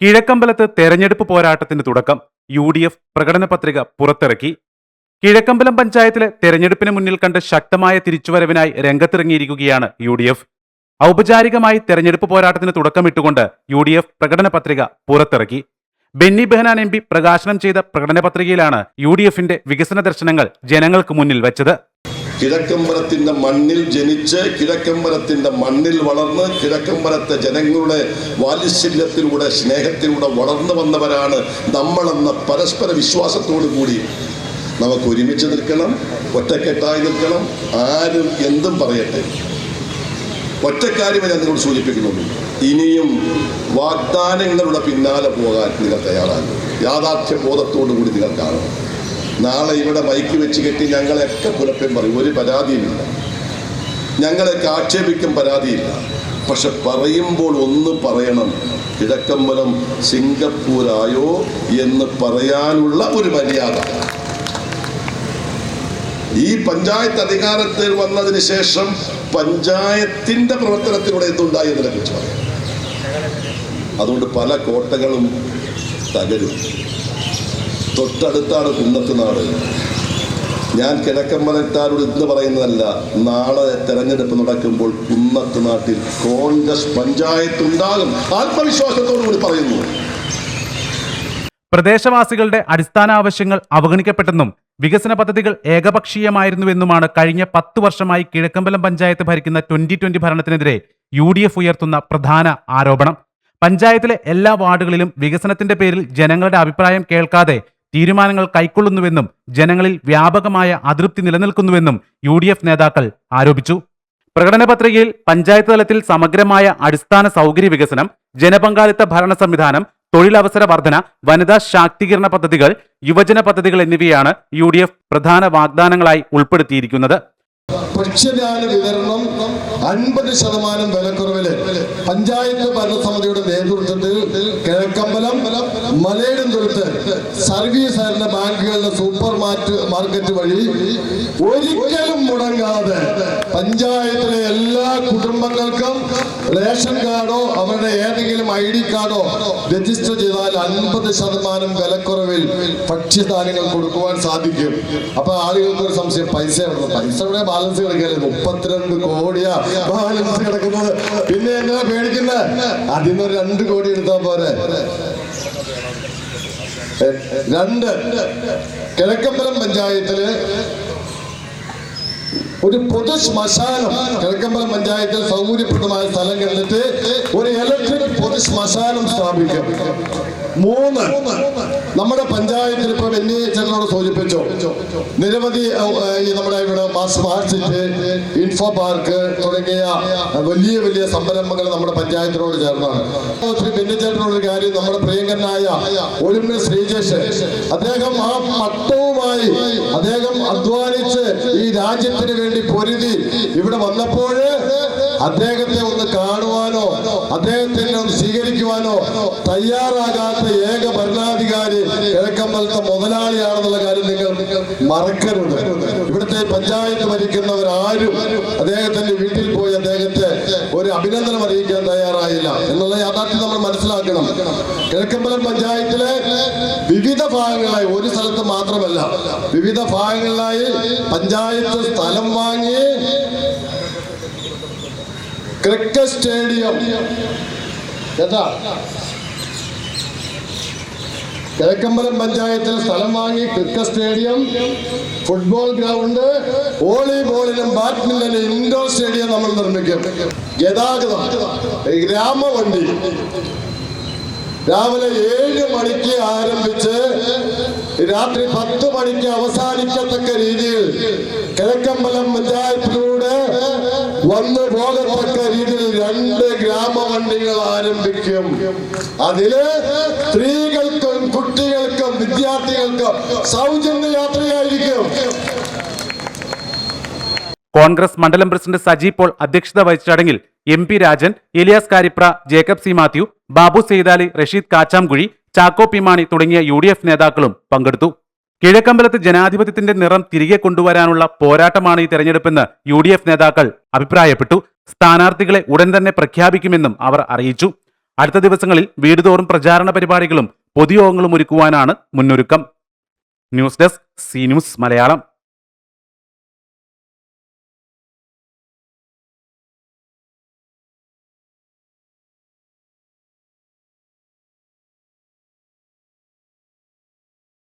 കിഴക്കമ്പലത്ത് തെരഞ്ഞെടുപ്പ് പോരാട്ടത്തിന് തുടക്കം. UDF പ്രകടന പത്രിക പുറത്തിറക്കി. കിഴക്കമ്പലം പഞ്ചായത്തിലെ തെരഞ്ഞെടുപ്പിന് മുന്നിൽ കണ്ട് ശക്തമായ തിരിച്ചുവരവിനായി രംഗത്തിറങ്ങിയിരിക്കുകയാണ് UDF. ഔപചാരികമായി തെരഞ്ഞെടുപ്പ് പോരാട്ടത്തിന് തുടക്കമിട്ടുകൊണ്ട് UDF പ്രകടന പത്രിക പുറത്തിറക്കി. ബെന്നി ബെഹനാൻ MP പ്രകാശനം ചെയ്ത പ്രകടന പത്രികയിലാണ് UDFന്റെ വികസന ദർശനങ്ങൾ ജനങ്ങൾക്ക് മുന്നിൽ വെച്ചത്. കിഴക്കമ്പലത്തിന്റെ മണ്ണിൽ ജനിച്ച് കിഴക്കമ്പലത്തിന്റെ മണ്ണിൽ വളർന്ന് കിഴക്കമ്പലത്തെ ജനങ്ങളുടെ വാത്സല്യത്തിലൂടെ സ്നേഹത്തിലൂടെ വളർന്നു വന്നവരാണ് നമ്മളെന്ന പരസ്പര വിശ്വാസത്തോടു കൂടി നമുക്ക് ഒരുമിച്ച് നിൽക്കണം, ഒറ്റക്കെട്ടായി നിൽക്കണം. ആരും എന്തും പറയട്ടെ, ഒറ്റക്കാര്യം ഞാൻ നിങ്ങളോട് സൂചിപ്പിക്കുന്നുള്ളൂ. ഇനിയും വാഗ്ദാനങ്ങളുടെ പിന്നാലെ പോകാൻ നിങ്ങൾ തയ്യാറാകും. യാഥാർത്ഥ്യ ബോധത്തോടു കൂടി നിങ്ങൾ കാണണം. നാളെ ഇവിടെ മൈക്ക് വെച്ച് കെട്ടി ഞങ്ങളെയൊക്കെ പുലപ്പൻ പറയും, ഒരു പരാതിയുമില്ല. ഞങ്ങളെയൊക്കെ ആക്ഷേപിക്കും, പരാതിയില്ല. പക്ഷെ പറയുമ്പോൾ ഒന്ന് പറയണം, കിഴക്കമ്പലം സിംഗപ്പൂരായോ എന്ന് പറയാനുള്ള ഒരു മര്യാദ. ഈ പഞ്ചായത്ത് അധികാരത്തിൽ വന്നതിന് ശേഷം പഞ്ചായത്തിന്റെ പ്രവർത്തനത്തിലൂടെ എന്തുണ്ടായി എന്നതിനെ കുറിച്ച് പറയാം. അതുകൊണ്ട് പല കോട്ടകളും തകരും. തൊട്ടടുത്താണ് കുന്നത്തുനാട്. ഞാൻ കിഴക്കമ്പലത്താരോട് ഇന്ന് പറയുന്നതല്ല, നാളെ തെരഞ്ഞെടുപ്പ് നടക്കുമ്പോൾ കുന്നത്തുനാട്ടിൽ കോൺഗ്രസ് പഞ്ചായത്ത് ഉണ്ടാകും. ആത്മവിശ്വാസത്തോടു കൂടി പറയുന്നു. പ്രദേശവാസികളുടെ അടിസ്ഥാന ആവശ്യങ്ങൾ അവഗണിക്കപ്പെട്ടെന്നും വികസന പദ്ധതികൾ ഏകപക്ഷീയമായിരുന്നുവെന്നുമാണ് കഴിഞ്ഞ 10 വർഷമായി കിഴക്കമ്പലം പഞ്ചായത്ത് ഭരിക്കുന്ന 2020 ഭരണത്തിനെതിരെ UDF ഉയർത്തുന്ന പ്രധാന ആരോപണം. പഞ്ചായത്തിലെ എല്ലാ വാർഡുകളിലും വികസനത്തിന്റെ പേരിൽ ജനങ്ങളുടെ അഭിപ്രായം കേൾക്കാതെ തീരുമാനങ്ങൾ കൈക്കൊള്ളുന്നുവെന്നും ജനങ്ങളിൽ വ്യാപകമായ അതൃപ്തി നിലനിൽക്കുന്നുവെന്നും UDF നേതാക്കൾ ആരോപിച്ചു. പ്രകടന പത്രികയിൽ പഞ്ചായത്ത് തലത്തിൽ സമഗ്രമായ അടിസ്ഥാന സൗകര്യ വികസനം, ജനപങ്കാളിത്ത ഭരണ സംവിധാനം, തൊഴിലവസര വർധന, വനിതാ ശാക്തീകരണ പദ്ധതികൾ, യുവജന പദ്ധതികൾ എന്നിവയാണ് UDF പ്രധാന വാഗ്ദാനങ്ങളായി ഉൾപ്പെടുത്തിയിരിക്കുന്നത്. ഭക്ഷ്യധാന്യ വിതരണം 50% വിലക്കുറവില് പഞ്ചായത്ത് ഭരണസമിതിയുടെ നേതൃത്വത്തിൽ കിഴക്കമ്പലം മലയിടംതുരുത്ത് സർവീസ് സഹകരണ ബാങ്കുകളുടെ സൂപ്പർ മാർക്കറ്റ് വഴി ഒരിക്കലും മുടങ്ങാതെ പഞ്ചായത്തിലെ എല്ലാ കുടുംബങ്ങൾക്കും റേഷൻ കാർഡോ അവരുടെ ഏതെങ്കിലും ID കാർഡോ രജിസ്റ്റർ ചെയ്താൽ 50% വിലക്കുറവിൽ ഭക്ഷ്യധാന്യങ്ങൾ കൊടുക്കുവാൻ സാധിക്കും. അപ്പൊ ആളുകൾക്ക് ഒരു സംശയം, പൈസ ബാലൻസ് കിടക്കല്ലേ, 32 കോടിയാ ബാലൻസ് കിടക്കുന്നത്. പിന്നെ എങ്ങനെ പേടിക്കുന്നത്? അതിന്ന് 2 കോടി എടുത്താൽ പോരെ. 2 കിഴക്കമ്പലം പഞ്ചായത്തില് ഒരു പൊതു ശ്മശാനം, കിഴക്കമ്പലം പഞ്ചായത്തിൽ സൗകര്യപ്രദമായ സ്ഥലം കണ്ടിട്ട് ഒരു ഇലക്ട്രിക് പൊതു ശ്മശാനം സ്ഥാപിക്കും. 3 നമ്മുടെ പഞ്ചായത്തിൽ ഇപ്പൊ ബെന്നി ചേട്ടനോട് സൂചിപ്പിച്ചു, നിരവധി നമ്മുടെ ഇവിടെ സ്മാർട്ട് സിറ്റി, ഇൻഫോ പാർക്ക് തുടങ്ങിയ വലിയ വലിയ സംരംഭങ്ങൾ നമ്മുടെ പഞ്ചായത്തിനോട് ചേർന്നാണ്. ശ്രീ ബെന്നി ചേട്ടനോടൊരു കാര്യം, നമ്മുടെ പ്രിയങ്കരനായ ഒളിമ്പ്യൻ ശ്രീജേഷ്, അദ്ദേഹം ആ പട്ടവുമായി അദ്ദേഹം അധ്വാനിച്ച് ഈ രാജ്യത്തിന് വേണ്ടി പൊരുതി ഇവിടെ വന്നപ്പോൾ അദ്ദേഹത്തെ ഒന്ന് കാണുവാനോ അദ്ദേഹത്തെ ഒന്ന് സ്വീകരിക്കുവാനോ തയ്യാറാകാത്ത ഏക ഭരണാധികാരി കിഴക്കമ്പലത്തെ മുതലാളിയാണെന്നുള്ള കാര്യം നിങ്ങൾ മറക്കരുത്. ഇവിടുത്തെ പഞ്ചായത്ത് ഭരിക്കുന്നവരാരും അദ്ദേഹത്തിന്റെ വീട്ടിൽ പോയി അദ്ദേഹത്തെ ഒരു അഭിനന്ദനം അറിയിക്കാൻ തയ്യാറായില്ല എന്നുള്ള യാഥാർത്ഥ്യം നമ്മൾ മനസ്സിലാക്കണം. കിഴക്കമ്പലം പഞ്ചായത്തിലെ വിവിധ ഭാഗങ്ങളായി, ഒരു സ്ഥലത്ത് മാത്രമല്ല, വിവിധ ഭാഗങ്ങളിലായി പഞ്ചായത്ത് സ്ഥലം വാങ്ങി ക്രിക്കറ്റ് സ്റ്റേഡിയം, കിഴക്കമ്പലം പഞ്ചായത്തിൽ സ്ഥലം വാങ്ങി ക്രിക്കറ്റ് സ്റ്റേഡിയം, ഫുട്ബോൾ ഗ്രൗണ്ട്, വോളിബോളിനും ബാഡ്മിന്റനും ഇൻഡോർ സ്റ്റേഡിയം നമ്മൾ നിർമ്മിക്കും. ഗതാഗതം, ഗ്രാമവണ്ടി രാവിലെ 7 മണിക്ക് ആരംഭിച്ച് രാത്രി 10 മണിക്ക് അവസാനിക്കത്തക്ക രീതിയിൽ കിഴക്കമ്പലം പഞ്ചായത്തിലൂടെ വന്നു പോകത്തക്ക രീതിയിൽ 2 ഗ്രാമവണ്ടികൾ ആരംഭിക്കും. അതില് സ്ത്രീകൾക്കും കുട്ടികൾക്കും വിദ്യാർത്ഥികൾക്കും സൗജന്യ യാത്രയായിരിക്കും. കോൺഗ്രസ് മണ്ഡലം പ്രസിഡന്റ് സജി പോൾ അധ്യക്ഷത വഹിച്ച ചടങ്ങിൽ MP Rajan, Elias Karipra, Jacob C Mathew, Babu Saithali, Rasheed Kachamkuzhi, Chacko P Mani തുടങ്ങിയ UDF നേതാക്കളും പങ്കെടുത്തു. കിഴക്കമ്പലത്ത് ജനാധിപത്യത്തിന്റെ നിറം തിരികെ കൊണ്ടുവരാനുള്ള പോരാട്ടമാണ് ഈ തെരഞ്ഞെടുപ്പെന്ന് UDF നേതാക്കൾ അഭിപ്രായപ്പെട്ടു. സ്ഥാനാർത്ഥികളെ ഉടൻ തന്നെ പ്രഖ്യാപിക്കുമെന്നും അവർ അറിയിച്ചു. അടുത്ത ദിവസങ്ങളിൽ വീട് തോറും പ്രചാരണ പരിപാടികളും പൊതുയോഗങ്ങളും ഒരുക്കുവാനാണ് മുന്നൊരുക്കം. News desk C news Malayalam.